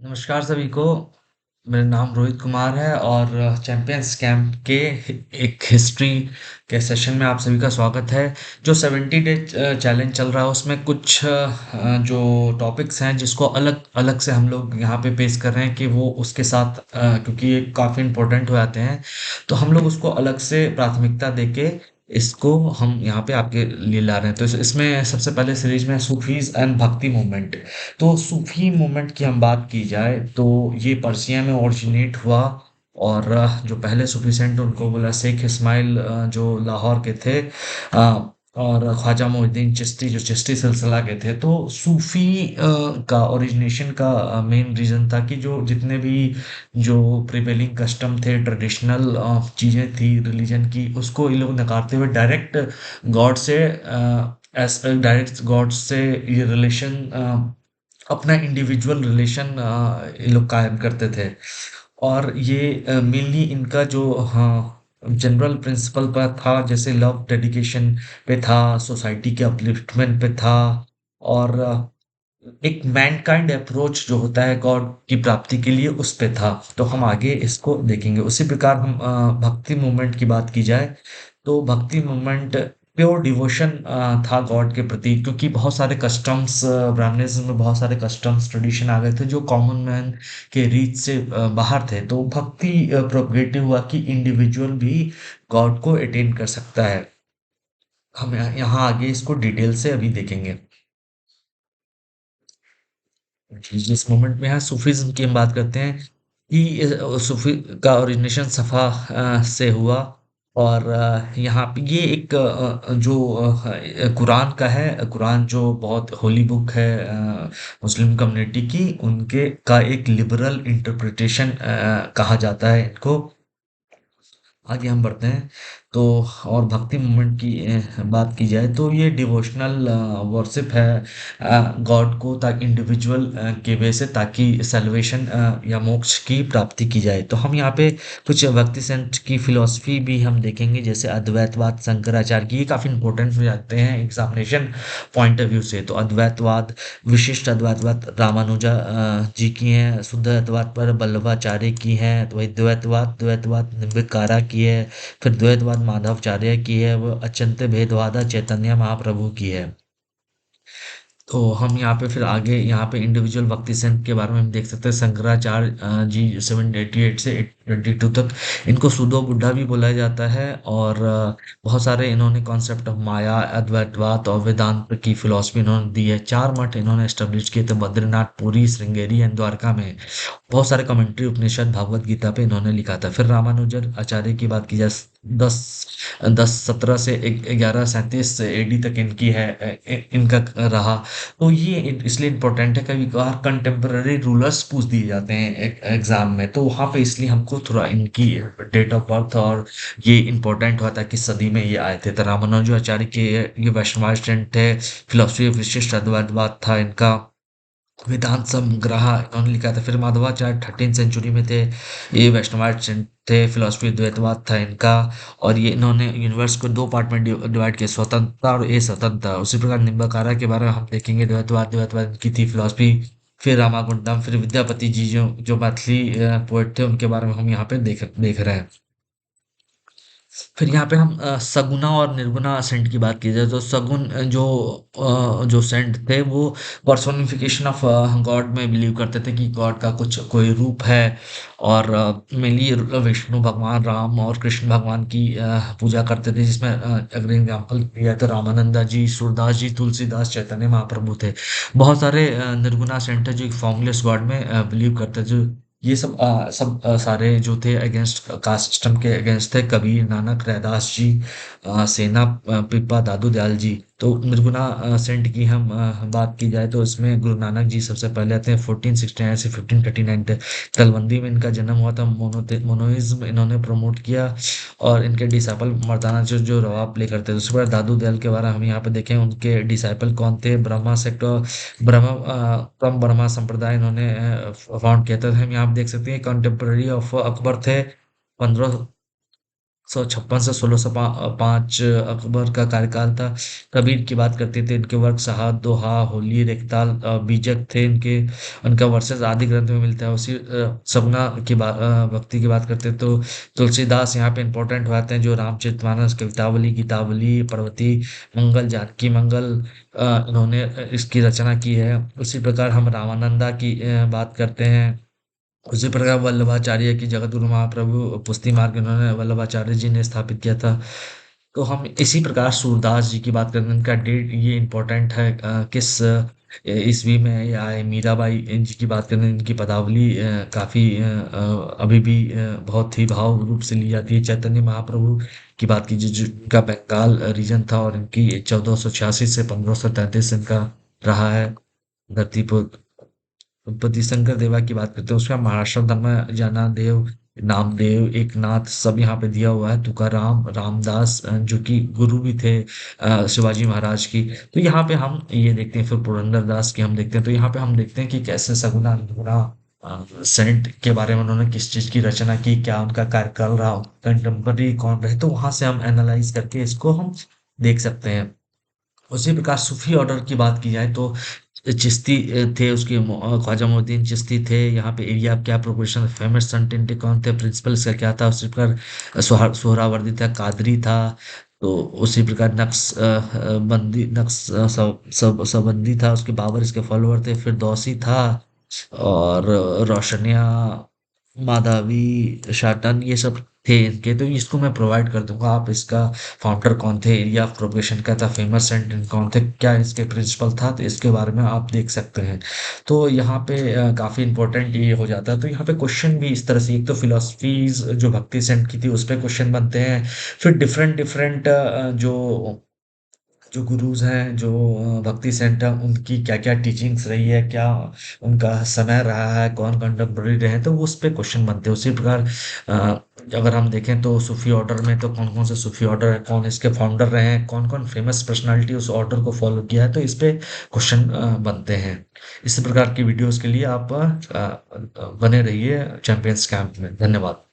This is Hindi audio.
नमस्कार सभी को। मेरा नाम रोहित कुमार है और चैंपियंस कैंप के एक हिस्ट्री के सेशन में आप सभी का स्वागत है। जो 70 डे चैलेंज चल रहा है उसमें कुछ जो टॉपिक्स हैं जिसको अलग अलग से हम लोग यहाँ पे पेश कर रहे हैं कि वो उसके साथ क्योंकि ये काफ़ी इम्पोर्टेंट हो जाते हैं, तो हम लोग उसको अलग से प्राथमिकता देके इसको हम यहाँ पे आपके लिए ला रहे हैं। तो इसमें सबसे पहले सीरीज में सूफीज एंड भक्ति मूवमेंट। तो सूफी मूवमेंट की हम बात की जाए तो ये पर्सिया में ओरिजिनेट हुआ। और जो पहले सूफी सेंट उनको बोला शेख इस्माइल, जो लाहौर के थे, और ख्वाजा मोइनुद्दीन चिश्ती जो चिश्ती सिलसिला के थे। तो सूफी का ओरिजिनेशन का मेन रीजन था कि जो जितने भी जो प्रिवेलिंग कस्टम थे, ट्रेडिशनल चीजें थी रिलीजन की, उसको ये लोग नकारते हुए डायरेक्ट गॉड से डायरेक्ट गॉड से ये रिलेशन, अपना इंडिविजुअल रिलेशन ये लोग कायम करते थे। और ये मेनली इनका जो जनरल प्रिंसिपल पर था, जैसे लव डेडिकेशन पे था, सोसाइटी के अपलिफ्टमेंट पे था, और एक मैनकाइंड अप्रोच जो होता है गॉड की प्राप्ति के लिए उस पे था। तो हम आगे इसको देखेंगे। उसी प्रकार हम भक्ति मूवमेंट की बात की जाए तो भक्ति मूवमेंट प्योर डिवोशन था गॉड के प्रति, क्योंकि बहुत सारे कस्टम्स, ब्राह्मणिज्म में बहुत सारे कस्टम्स ट्रेडिशन आ गए थे जो कॉमन मैन के रीच से बाहर थे। तो भक्ति प्रोपगेटिव हुआ कि इंडिविजुअल भी गॉड को अटेन कर सकता है। हम यहाँ आगे इसको डिटेल से अभी देखेंगे। जिस मोमेंट में यहाँ सूफीज्म की हम बात करते हैं कि सूफी का ओरिजिनेशन सफ़ा से हुआ। और यहाँ पे ये एक कुरान का है। कुरान जो बहुत होली बुक है मुस्लिम कम्युनिटी की, उनके का एक लिबरल इंटरप्रिटेशन कहा जाता है इनको। आगे हम बढ़ते हैं। तो और भक्ति मूवमेंट की बात की जाए तो ये डिवोशनल वर्शिप है गॉड को, ताकि इंडिविजुअल के वे से, ताकि सेल्वेशन या मोक्ष की प्राप्ति की जाए। तो हम यहाँ पे कुछ भक्ति संत की फिलॉसफी भी हम देखेंगे, जैसे अद्वैतवाद शंकराचार्य की। ये काफ़ी इंपॉर्टेंट हो जाते हैं एग्जामिनेशन पॉइंट ऑफ व्यू से। तो अद्वैतवाद, विशिष्ट अद्वैतवाद रामानुजा जी की हैं। शुद्ध अद्वैत पर वल्लभाचार्य की हैं। तो वही द्वैतवाद द्वैतवाद निम्बिकारा की है। फिर द्वैतवाद माधवाचार्य की है। वो अचिंत्य भेदवाद चैतन्य महाप्रभु की है। तो हम यहाँ पे फिर आगे यहाँ पे इंडिविजुअल भक्ति संत के बारे में हम देख सकते हैं। शंकराचार्य जी 788 से 822 तक, इनको सूदो बुड्ढा भी बोला जाता है। और बहुत सारे इन्होंने कॉन्सेप्ट ऑफ माया, अद्वैतवाद और वेदांत की फिलॉसफी इन्होंने दी है। 4 मठ इन्होंने एस्टेब्लिश किए थे बद्रीनाथ, पुरी, श्रृंगेरी एंड द्वारका में। बहुत सारे कमेंट्री, उपनिषद, भागवत गीता पे इन्होंने लिखा था। फिर रामानुजन आचार्य की बात की जाए, दस 1137 एडी तक इनकी है, इनका रहा। तो ये इसलिए इम्पोर्टेंट है। कभी कभार कंटेम्पररी रूलर्स पूछ दिए जाते हैं एग्जाम में, तो वहां पे इसलिए हमको थोड़ा इनकी डेट ऑफ बर्थ और ये इम्पोर्टेंट हुआ था कि सदी में ये आए थे। तो रामानुजाचार्य के ये वैष्णव स्टैंड थे। फिलोसफी विशिष्ट अद्वैतवाद था इनका। वेदांत संग्रह इन्होंने लिखा था। फिर माधवाचार्य 13 सेंचुरी में थे। ये वैष्णवाइट थे। फिलोसफी द्वैतवाद था इनका। और ये इन्होंने यूनिवर्स को 2 पार्ट में डिवाइड किया, स्वतंत्रता और स्वतंत्रता। उसी प्रकार निम्बकारा के बारे में हम देखेंगे। द्वैतवाद द्वैतवाद इनकी थी फिलोसफी। फिर रामाकुंडम, फिर विद्यापति जी जो जो मैथिली पोएट थे, उनके बारे में हम यहाँ पे देख रहे हैं। फिर यहाँ पे हम सगुना और निर्गुणा सेंट की बात की जाए तो सगुन जो सेंट थे वो पर्सोनिफिकेशन ऑफ गॉड में बिलीव करते थे कि गॉड का कुछ कोई रूप है। और मेनली विष्णु भगवान, राम और कृष्ण भगवान की पूजा करते थे। जिसमें अगर एग्जाम्पल दिया तो रामानंदा जी, सूरदास जी, तुलसीदास, चैतन्य महाप्रभु थे। बहुत सारे निर्गुणा सेंट थे जो एक फॉर्मलेस गॉड में बिलीव करते थे। ये सब सारे जो थे अगेंस्ट कास्ट सिस्टम के अगेंस्ट थे। कबीर, नानक, रैदास जी, सेना, पिपा, दादू दयाल जी। तो निर्गुणा सेंट की हम बात की जाए तो इसमें गुरु नानक जी सबसे पहले आते हैं। 1469 से 1539 तक तलवंदी में इनका जन्म हुआ था। मोनोइज्म इन्होंने प्रमोट किया। और इनके डिसाइपल मर्दाना जो रवाब प्ले करते थे। उसके बाद दादू दयाल के बारे में हम यहाँ पे देखें, उनके डिसाइपल कौन थे। ब्रह्मा सेक्ट, ब्रह्म परम ब्रह्मा संप्रदाय इन्होंने फाउंड किया था। हम यहाँ पे देख सकते हैं कंटेम्प्रेरी ऑफ अकबर थे। 15 1656 से 1605 अकबर का कार्यकाल था। कबीर की बात करते थे, इनके वर्क सहाद, दोहा, होली, रेखताल, बीजक थे इनके। उनका वर्सेस आदि ग्रंथ में मिलता है। उसी सगुना की बात, भक्ति की बात करते हैं तो तुलसीदास यहाँ पे इंपॉर्टेंट हो जाते हैं, जो रामचरितमानस, कवितावली, गीतावली, पर्वती मंगल, जानकी मंगल, इन्होंने इसकी रचना की है। उसी प्रकार हम रामानंदा की बात करते हैं। उसी प्रकार वल्लभाचार्य की जगत गुरु महाप्रभु पुष्टि मार्ग इन्होंने वल्लभाचार्य जी ने स्थापित किया था। तो हम इसी प्रकार सूरदास जी की बात करें, इनका डेट ये इम्पोर्टेंट है, किस ईस्वी में ये आए। मीराबाई जी की बात करें, इनकी पदावली काफी अभी भी बहुत ही भाव रूप से ली जाती है। चैतन्य महाप्रभु की बात कीजिए, जो इनका बंगाल रीजन था, और इनकी 1486 से 1533 इनका रहा है धरती पर। पति शंकर देवा की बात करते हैं, उसमें महाराष्ट्र धर्म जाना देव, नामदेव, एकनाथ सब यहाँ पे दिया हुआ है। तुकाराम, रामदास, जो कि गुरु भी थे शिवाजी महाराज की। तो यहाँ पे हम ये देखते हैं, फिर पुरंदरदास की हम देखते हैं। तो यहाँ पे हम देखते हैं कि कैसे सगुना धुना सेंट के बारे में उन्होंने किस चीज की रचना की, क्या उनका कार्यकाल रहा, कंटेम्पररी कौन रहे, तो वहां से हम एनालाइज करके इसको हम देख सकते हैं। उसी प्रकार सूफी ऑर्डर की बात की जाए तो चिश्ती थे, उसके ख्वाजा मोहद्दीन चिश्ती थे। यहाँ पे एरिया ऑफ क्या प्रोपोर्शन, फेमस सन टेंटे कौन थे, प्रिंसिपल इसका क्या था। उसी प्रकार सोहरावर्दी था, कादरी था। तो उसी प्रकार बंदी नक्श सबंदी था, उसके बाबर इसके फॉलोअर थे। फिर दौसी था, और रोशनिया, माधवी, शाटन, ये सब थे इनके। तो इसको मैं प्रोवाइड कर दूंगा। आप इसका फाउंडर कौन थे, एरिया ऑफ प्रोपगेशन क्या था, फेमस सेंटेंस कौन थे, क्या इसके प्रिंसिपल था, तो इसके बारे में आप देख सकते हैं। तो यहाँ पे काफी इंपॉर्टेंट ये हो जाता है। तो यहाँ पे क्वेश्चन भी इस तरह से, एक तो फिलोसफीज जो भक्ति सेंट की थी उस पे क्वेश्चन बनते हैं। फिर डिफरेंट डिफरेंट जो जो गुरुज हैं, जो भक्ति सेंटर, उनकी क्या क्या टीचिंग्स रही है, क्या उनका समय रहा है, कौन कंटेम्प्रेरी रहे, तो वो उस पे क्वेश्चन बनते हैं। उसी प्रकार अगर हम देखें तो सूफी ऑर्डर में तो कौन कौन से सूफी ऑर्डर है, कौन इसके फाउंडर रहे हैं, कौन कौन फेमस पर्सनालिटी उस ऑर्डर को फॉलो किया है, तो इस पे क्वेश्चन बनते हैं। इस प्रकार की वीडियोस के लिए आप बने रहिए चैंपियंस कैंप में। धन्यवाद।